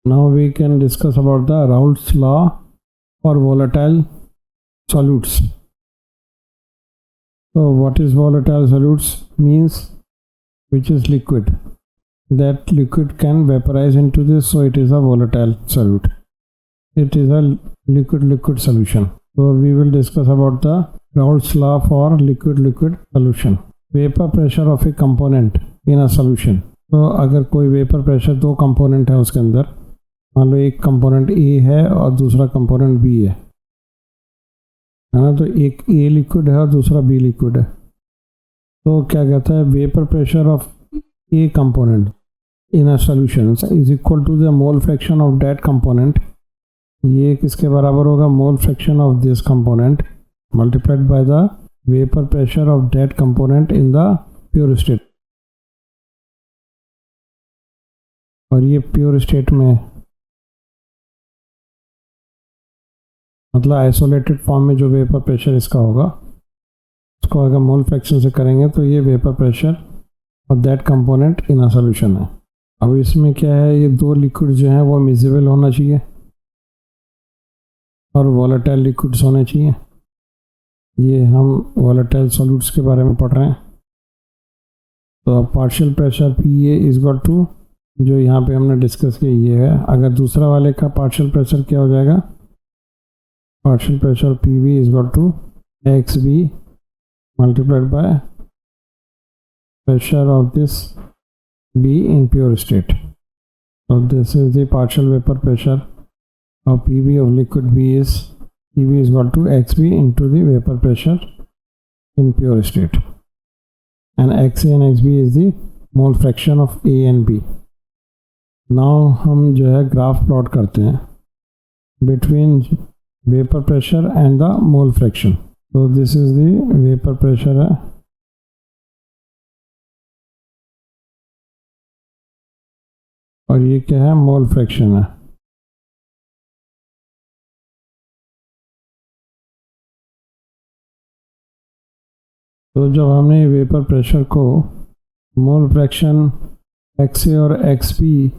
Now we can discuss about the Raoult's law for volatile solutes. So what is volatile solutes? Means which is liquid. That liquid can vaporize into this, so it is a volatile solute. It is a liquid solution. So we will discuss about the Raoult's law for liquid solution. Vapor pressure of a component in a solution. तो अगर कोई vapour pressure दो component है उसके अंदर, मान लो एक component ए है और दूसरा कंपोनेंट बी है ना, तो एक ए लिक्विड है और दूसरा बी लिक्विड है, तो क्या कहता है vapour pressure of A component in a solution is equal to the mole fraction of that component. ये किसके बराबर होगा? Mole fraction of this component multiplied by the vapour pressure of that component in the pure state. और ये pure state में मतलब isolated form में जो वेपर प्रेशर इसका होगा उसको अगर मोल फ्रैक्शन से करेंगे तो ये vapour pressure of that component in a solution है. अब इसमें क्या है, ये दो लिक्विड जो हैं वो मिक्सेबल होना चाहिए और वोलेटाइल लिक्विड्स होने चाहिए. ये हम वोलेटाइल सॉल्यूट्स के बारे में पढ़ रहे हैं. तो partial pressure P A is equal to जो यहाँ पे हमने डिस्कस किया ये है. अगर दूसरा वाले का पार्शियल प्रेशर क्या हो जाएगा? Partial pressure P V is equal to X B multiplied by pressure of this B in pure state. So this is the partial vapor pressure of PV of liquid B is PV is equal to XB into the vapor pressure in pure state, and XA and XB is the mole fraction of A and B. Now हम जो है graph plot करते हैं between vapor pressure and the mole fraction. So this is the vapor pressure है और ये क्या है? मोल फ्रैक्शन है. तो जब हमने वेपर प्रेशर को मोल फ्रैक्शन एक्स ए और एक्स बी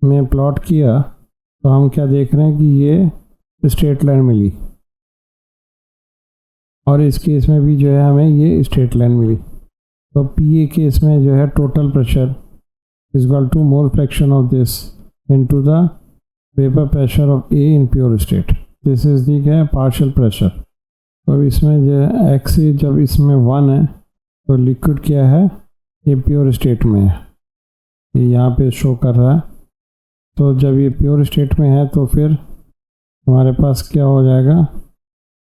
में प्लॉट किया तो हम क्या देख रहे हैं कि ये स्ट्रेट लाइन मिली और इस केस में भी जो है हमें ये स्ट्रेट लाइन मिली. तो पी ए केस में जो है total pressure is equal to mole fraction of this into the vapor pressure of A in pure state. This is the क्या है? partial pressure. तो इसमें जो है x जब इसमें 1 है तो लिक्विड क्या है? ये प्योर स्टेट में है, ये यहाँ पे शो कर रहा है. तो जब ये प्योर स्टेट में है तो फिर हमारे पास क्या हो जाएगा?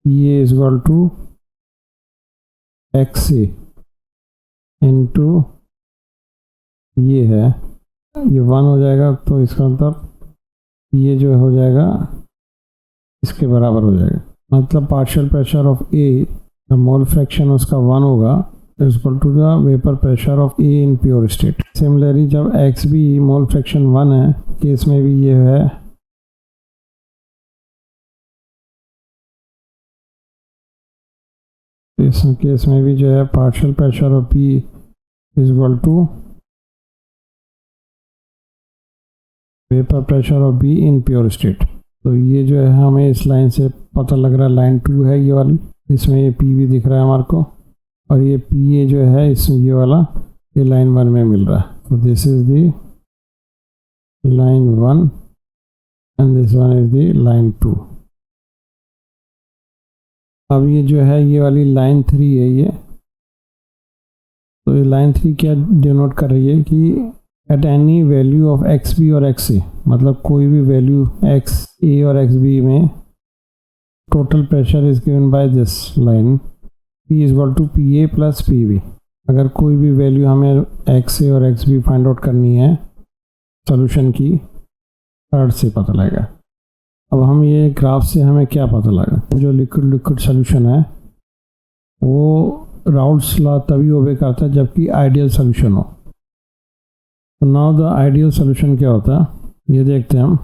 ये is equal to X A into ये है, ये 1 हो जाएगा तो इसका मतलब ये जो हो जाएगा इसके बराबर हो जाएगा. मतलब partial pressure of A mole fraction उसका 1 होगा is equal to the vapour pressure of A in pure state. Similarly जब एक्स बी मोल फ्रैक्शन 1 है केस में भी ये है इस केस में भी जो है partial pressure of P is equal to vapour pressure of B in pure state. तो ये जो है हमें इस लाइन से पता लग रहा है, लाइन 2 है ये वाली, इसमें ये पी वी दिख रहा है हमारे को और ये पी ए जो है इस ये वाला ये लाइन 1 में मिल रहा है. तो this is the line 1 and this one is the line 2. अब ये जो है ये वाली लाइन 3 है ये, तो ये लाइन 3 क्या डिनोट कर रही है कि at any value of X B और एक्स ए, मतलब कोई भी वैल्यू एक्स ए और एक्स बी में total pressure is given by this line P is equal to P A plus P B. अगर कोई भी वैल्यू हमें एक्स ए और एक्स बी फाइंड आउट करनी है सॉल्यूशन की, थर्ड से पता लगेगा. अब हम ये ग्राफ से हमें क्या पता लगा? जो लिक्विड सॉल्यूशन है वो राउल्ट्स लॉ तभी ओबे करता है जबकि आइडियल सॉल्यूशन हो. तो नाउ द आइडियल सॉल्यूशन क्या होता है ये देखते हैं हम.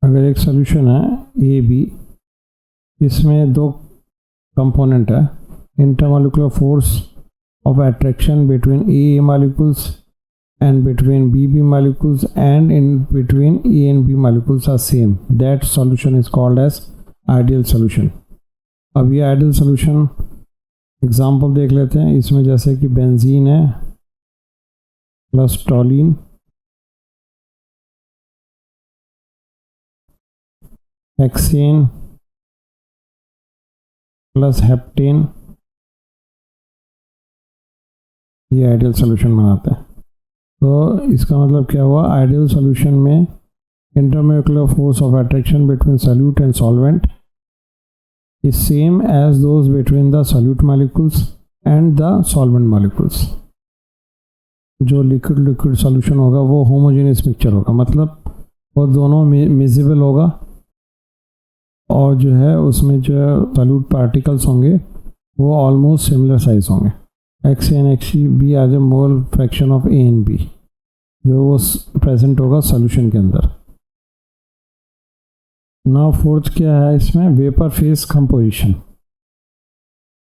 अगर एक सॉल्यूशन है ए बी, इसमें दो कंपोनेंट है, intermolecular force of attraction between AA molecules and between BB molecules and in between A and B molecules are same, that solution is called as ideal solution. अब ये ideal solution example देख लेते हैं. इसमें जैसे कि benzene है plus toluene, hexane plus heptane, ये आइडियल सोल्यूशन बनाते हैं. तो इसका मतलब क्या हुआ, आइडियल सोल्यूशन में intermolecular force of attraction between solute and solvent is same as those between the solute molecules and the solvent molecules. जो लिक्विड लिक्विड सॉल्यूशन होगा वो होमोजेनियस मिक्सचर होगा, मतलब वो दोनों मिजिबल होगा और जो है उसमें जो सॉल्यूट पार्टिकल्स होंगे वो ऑलमोस्ट सिमिलर साइज होंगे. X and X B are the mole fraction of A and B, जो वो प्रेजेंट होगा सॉल्यूशन के अंदर. नाउ फोर्थ क्या है इसमें, वेपर फेस कंपोजिशन.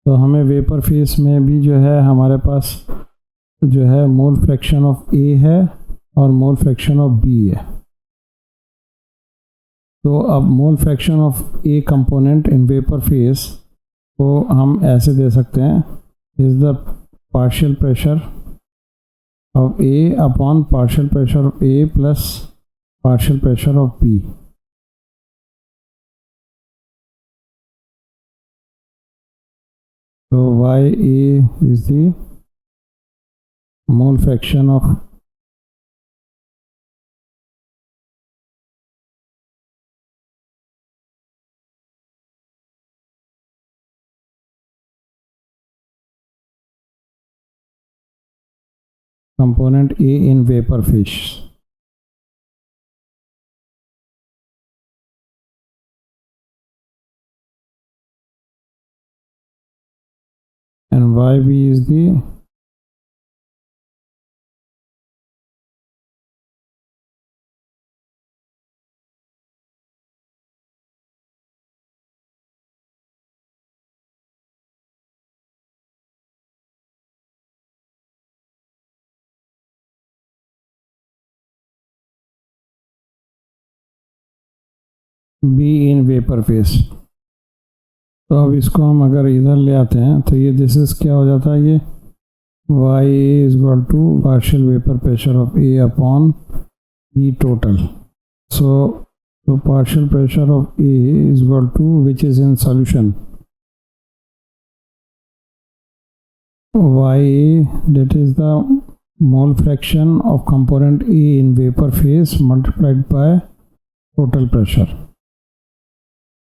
तो हमें वेपर फेस में भी जो है हमारे पास जो है मोल फ्रैक्शन ऑफ ए है और मोल फ्रैक्शन ऑफ बी है. तो अब mole fraction of A component in vapour phase को हम ऐसे दे सकते हैं, is the partial pressure of A upon partial pressure of A plus partial pressure of B. तो y A is the mole fraction of component A in vapor phase. And YB is the B in vapor phase. तो अब इसको हम अगर इधर ले आते हैं तो ये दिस इज क्या हो जाता है, ये Y A is equal to partial vapour pressure of A upon B total. So partial pressure of A is equal to which is in solution Y A, that is the mole fraction of component A in vapour phase multiplied by total pressure.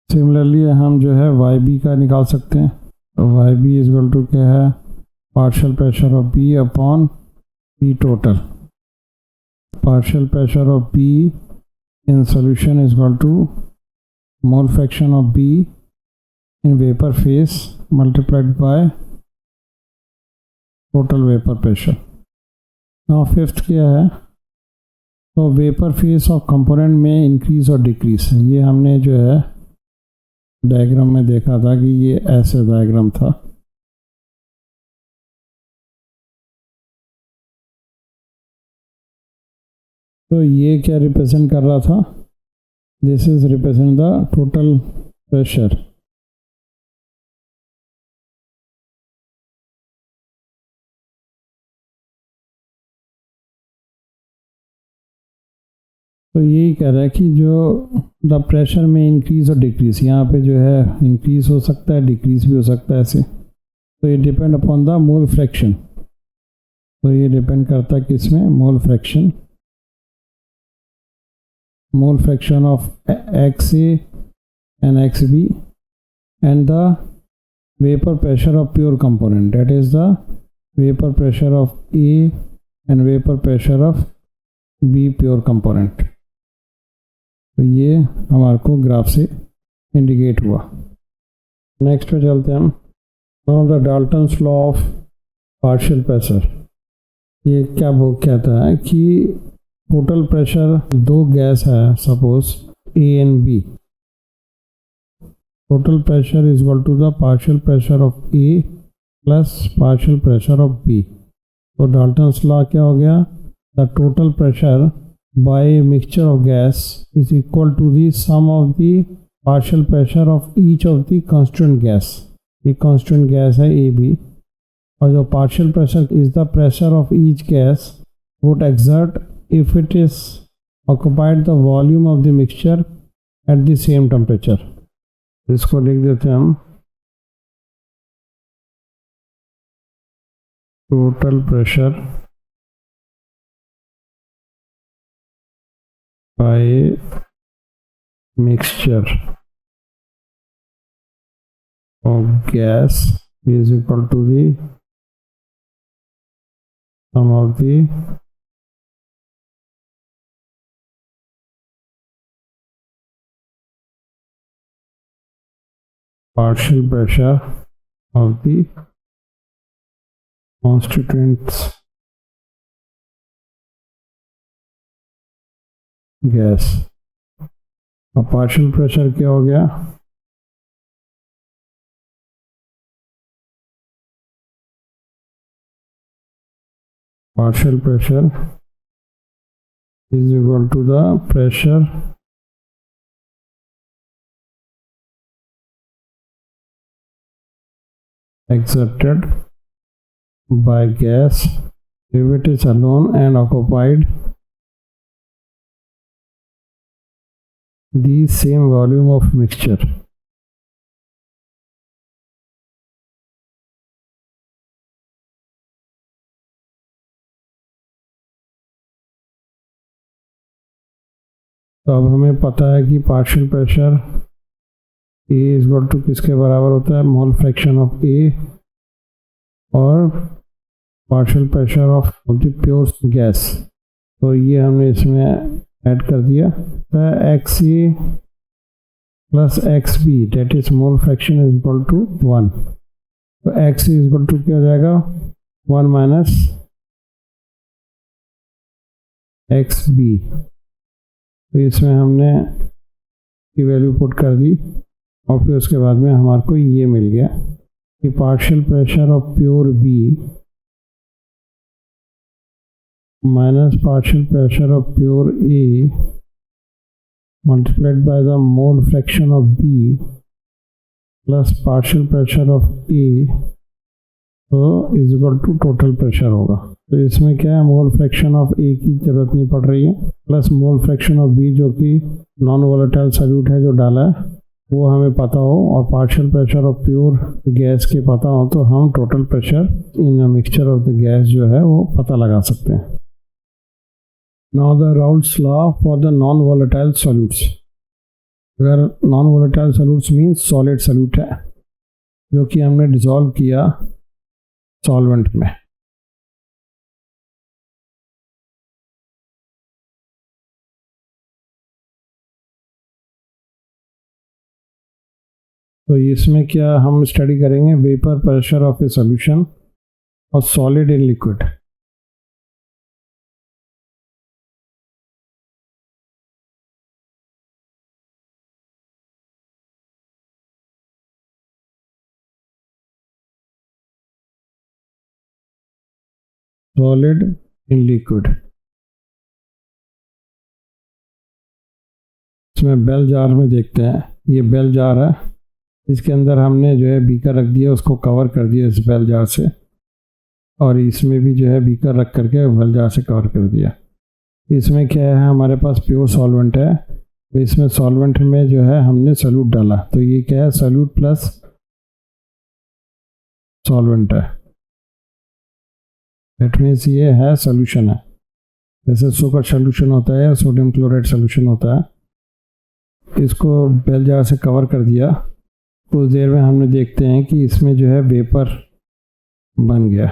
Similarly हम जो है Y B का निकाल सकते हैं. तो Y B is equal to क्या है, partial pressure of B upon B total. Partial pressure of B in solution is equal to mole fraction of B in vapour phase multiplied by total vapour pressure. Now fifth क्या है, तो vapour phase of component में increase और decrease. ये हमने जो है diagram में देखा था कि ये ऐसे डायग्राम था. तो ये क्या रिप्रेजेंट कर रहा था, this is represent the total pressure. तो यही कह रहा है कि जो द प्रेशर में इंक्रीज और डिक्रीज, यहाँ पे जो है इंक्रीज हो सकता है, डिक्रीज भी हो सकता है ऐसे. तो ये depend upon the mole fraction. तो ये डिपेंड करता है किसमें, mole fraction. Mole fraction of X A and X B and the vapour pressure of pure component, that is the vapour pressure of A and vapour pressure of B pure component. तो ये हमारे को graph से indicate हुआ. Next पे चलते हैं हम. Now the Dalton's law of partial pressure. ये क्या वो कहता है कि टोटल प्रेशर दो गैस है, suppose A and B. Total pressure is equal to the partial pressure of A plus partial pressure of B. तो डाल्टन्स लॉ क्या हो गया? The total pressure by mixture of gas is equal to the sum of the partial pressure of each of the constant gas. ये constant gas है A B, और जो partial pressure is the pressure of each gas would exert if it is occupied the volume of the mixture at the same temperature. इसको लिख देते हैं हम total pressure by mixture of gas is equal to the sum of the partial pressure of the constituents gas। अब partial pressure क्या हो गया? Partial pressure is equal to the pressure exerted by gas if it is alone and occupied the same volume of mixture। तो अब हमें पता है कि partial pressure A is equal to किसके बराबर होता है? मोल फ्रैक्शन ऑफ ए और partial pressure of the pure gas. तो ये हमने इसमें ऐड कर दिया। X A plus X B that is mole fraction is equal to 1। तो एक्स इज इक्वल टू क्या हो जाएगा? 1 माइनस एक्स बी। तो इसमें हमने की वैल्यू पुट कर दी, और फिर उसके बाद में हमारे को ये मिल गया कि partial pressure of pure B minus partial pressure of pure A multiplied by the mole fraction of B plus partial pressure of A, तो is equal to total pressure होगा। तो इसमें क्या है? मोल फ्रैक्शन ऑफ ए की जरूरत नहीं पड़ रही है, plus mole fraction of B जो कि नॉन वोलेटाइल सॉल्यूट है जो डाला है वो हमें पता हो, और partial pressure of pure gas के पता हो, तो हम total pressure in mixture of the gas जो है वो पता लगा सकते हैं। Now the Raoult's law for the non volatile solutes. अगर non volatile solutes means solid solute है जो कि हमने डिसॉल्व किया सॉल्वेंट में। तो इसमें क्या हम स्टडी करेंगे? Vapour pressure of a solution और solid in liquid. Solid in liquid. इसमें बेल जार में देखते हैं। ये बेल जार है, इसके अंदर हमने जो है बीकर रख दिया, उसको कवर कर दिया इस बेल जार से, और इसमें भी जो है बीकर रख करके बेल जार से कवर कर दिया। इसमें क्या है? हमारे पास प्योर सॉल्वेंट है, तो इसमें सॉल्वेंट में जो है हमने सॉल्यूट डाला, तो ये क्या है? सॉल्यूट प्लस सॉल्वेंट है, दैट मीन्स ये है सॉल्यूशन है। जैसे सुगर सॉल्यूशन होता है या सोडियम क्लोराइड सॉल्यूशन होता है। इसको बेल जार से कवर कर दिया, कुछ देर में हमने देखते हैं कि इसमें जो है वेपर बन गया,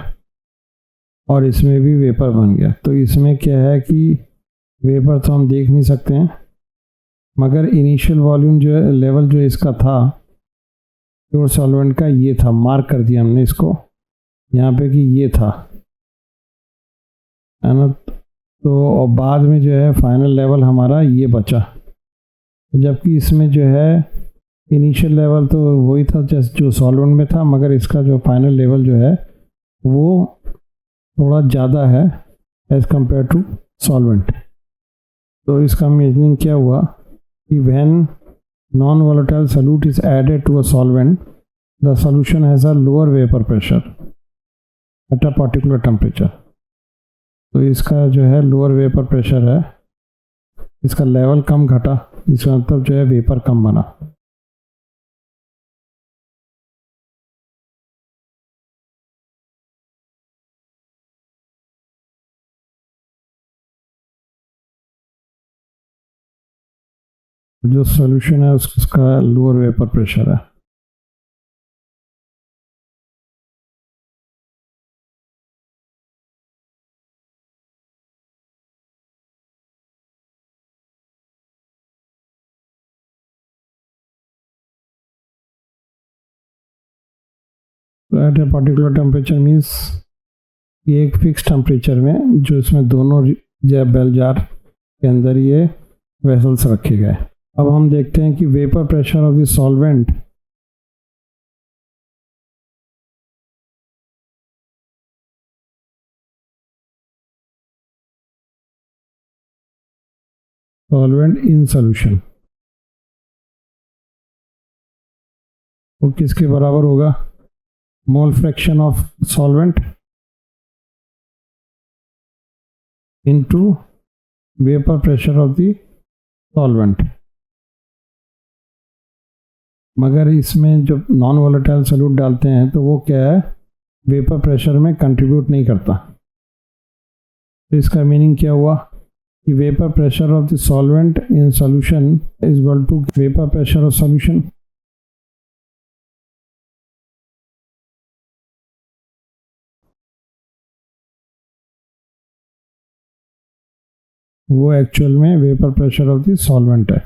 और इसमें भी वेपर बन गया। तो इसमें क्या है कि वेपर तो हम देख नहीं सकते हैं, मगर इनिशियल वॉल्यूम जो है, लेवल जो इसका था प्योर सॉल्वेंट का, ये था, मार्क कर दिया हमने इसको यहाँ पे कि ये था, है ना। तो और बाद में जो है फाइनल लेवल हमारा ये बचा, जबकि इसमें जो है इनिशियल लेवल तो वही था जैसे जो सॉल्वेंट में था, मगर इसका जो फाइनल लेवल जो है वो थोड़ा ज़्यादा है एज कंपेयर टू सॉल्वेंट। तो इसका मीनिंग क्या हुआ कि when non volatile solute is added to a solvent, the solution has a lower vapour pressure at a particular temperature. तो इसका जो है लोअर वेपर प्रेशर है, इसका लेवल कम घटा, इसका मतलब जो है वेपर कम बना। जो सॉल्यूशन है उसका लोअर वेपर प्रेशर है। तो at a particular temperature means ये एक फिक्स टेम्परेचर में जो इसमें दोनों बेल जार के अंदर ये वेसल्स रखे गए। अब हम देखते हैं कि vapour pressure of the solvent in solution वो किसके बराबर होगा? Mole fraction of solvent into vapour pressure of the solvent. मगर इसमें जब नॉन वोलेटाइल सॉल्यूट डालते हैं तो वो क्या है, वेपर प्रेशर में कंट्रीब्यूट नहीं करता। तो इसका मीनिंग क्या हुआ कि vapour pressure of the solvent in solution is equal to vapour pressure of solution. वो एक्चुअल में vapour pressure of the solvent है।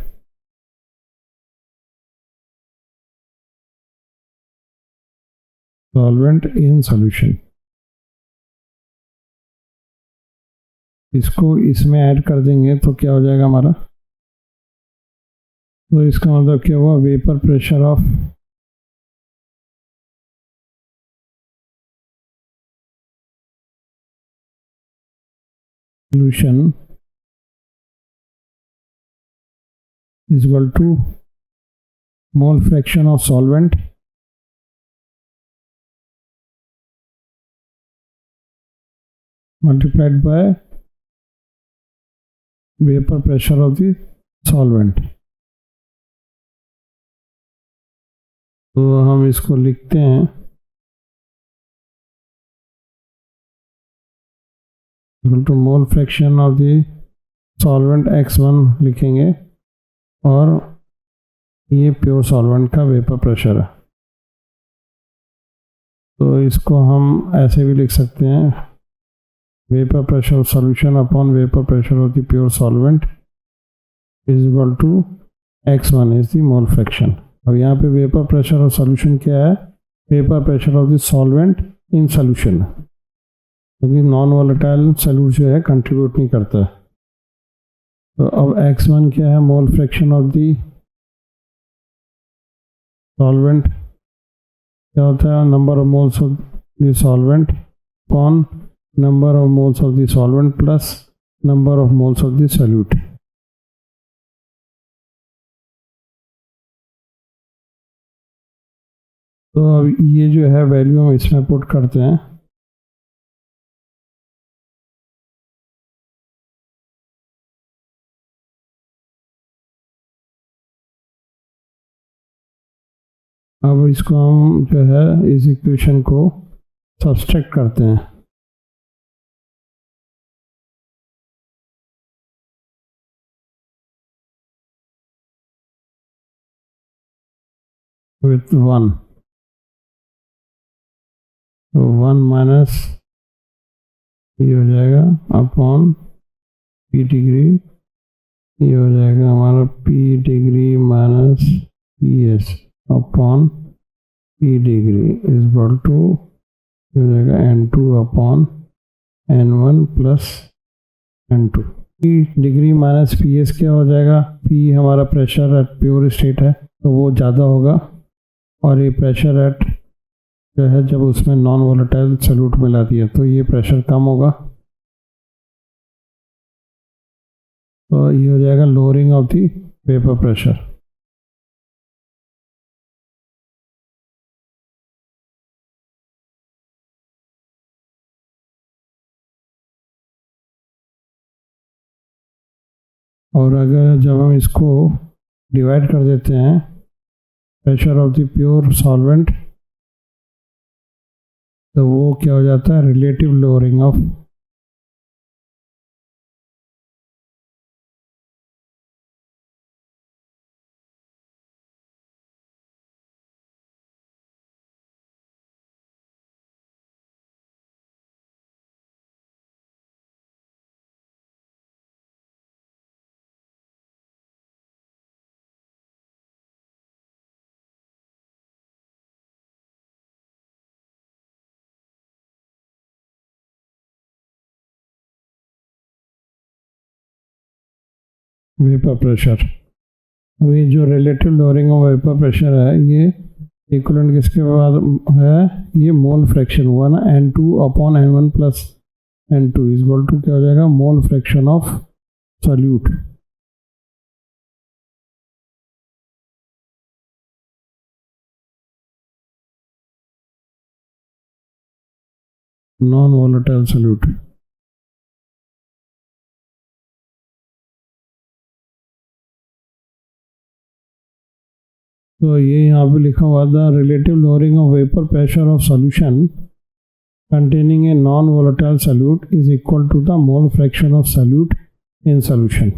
सॉल्वेंट इन सॉल्यूशन, इसको इसमें ऐड कर देंगे तो क्या हो जाएगा हमारा? तो इसका मतलब क्या हुआ, vapour pressure of solution is equal to mole fraction of solvent multiplied by vapor pressure of the solvent। तो हम इसको लिखते हैं equal to mole fraction of the solvent x1 लिखेंगे, और ये प्योर सॉल्वेंट का वेपर प्रेशर है। तो इसको हम ऐसे भी लिख सकते हैं, vapour pressure of solution upon vapour pressure of the pure solvent is equal to x1 is the mole fraction. अब यहाँ पे वेपर प्रेशर ऑफ सॉल्यूशन क्या है? Vapour pressure of the solvent in solution, क्योंकि नॉन वोलेटाइल सॉल्यूट जो है contribute नहीं करता है। तो अब x1 क्या है? Mole fraction of the solvent क्या होता है? Number of moles of the solvent upon number of moles of the solvent plus number of moles of the solute. तो अब ये जो है वैल्यू हम इसमें पुट करते हैं। अब इसको हम जो है इस इक्वेशन को सब्सट्रैक्ट करते हैं। विथ 1, तो 1 माइनस ये हो जाएगा अपॉन पी डिग्री, ये हो जाएगा हमारा P degree minus P S upon P degree is equal to हो जाएगा n2 upon n1 plus n2। P degree minus P S क्या हो जाएगा? पी हमारा प्रेशर एट प्योर स्टेट है, तो वो ज़्यादा होगा, और ये प्रेशर एट जो है जब उसमें नॉन वोलेटाइल सॉल्यूट मिला दिया तो ये प्रेशर कम होगा, तो ये हो जाएगा lowering of the vapour pressure. और अगर जब हम इसको डिवाइड कर देते हैं pressure of the pure solvent, तो वो क्या हो जाता है, relative lowering of vapour pressure. ये जो relative lowering of vapour pressure है ये इक्वलेंट किसके बाद है, ये मोल फ्रैक्शन हुआ ना, N2 upon N1 plus N2 is equal to क्या हो जाएगा, mole fraction of solute. Non volatile solute. तो ये यहाँ पे लिखा हुआ था, relative lowering of vapour pressure of solution containing a non-volatile solute is equal to the mole fraction of solute in solution।